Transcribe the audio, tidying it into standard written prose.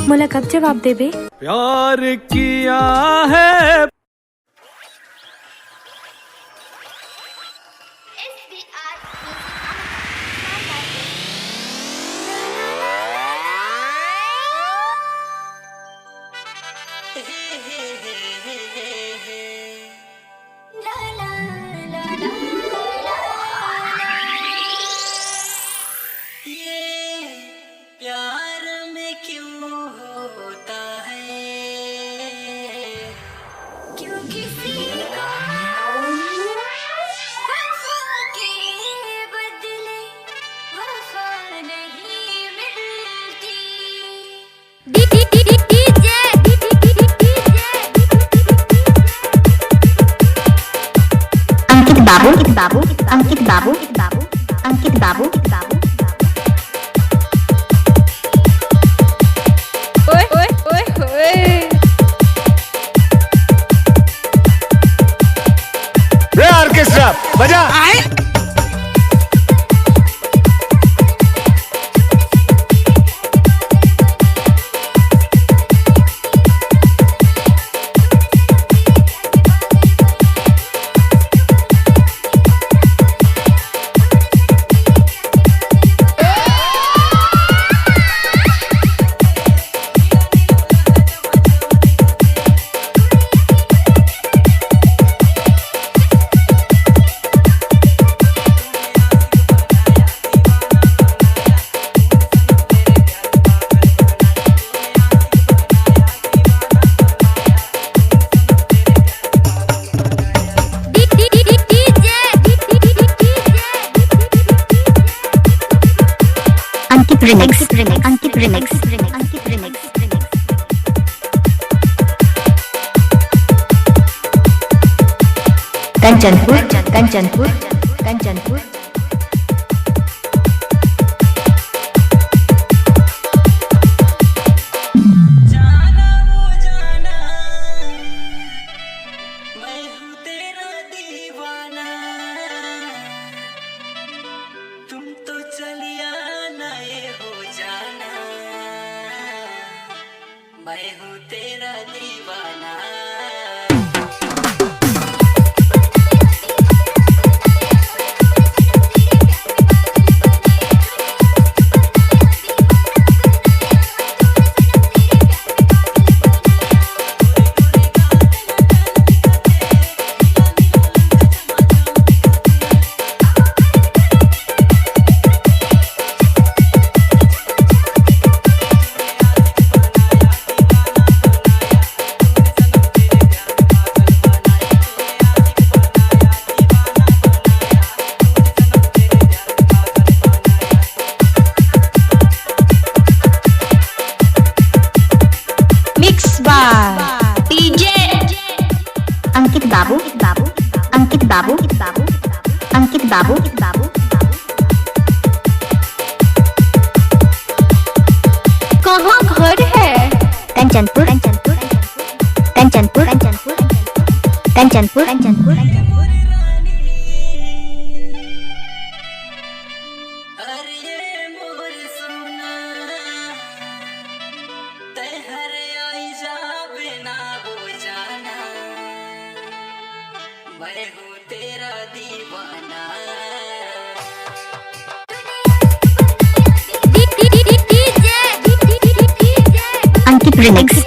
मोला कब जवाब देबे? प्यार किया है। अंकित बाबू, अंकित बाबू, अंकित बाबू, अंकित बाबू। ओए ओए ओए ओए। रे ऑर्केस्ट्रा बजा। Remix, Ankit remix, Ankit remix. Kanchanpur, Kanchanpur, Kanchanpur. मैं हूँ तेरा दीवाना। अंकित बाबू, अंकित बाबू, अंकित बाबू, अंकित बाबू। कहाँ घर है? कंचनपुर, कंचनपुर, कंचनपुर, कंचनपुर, कंचनपुर, कंचनपुर। मैं हूँ तेरा दीवाना। अंकित रिमिक्स,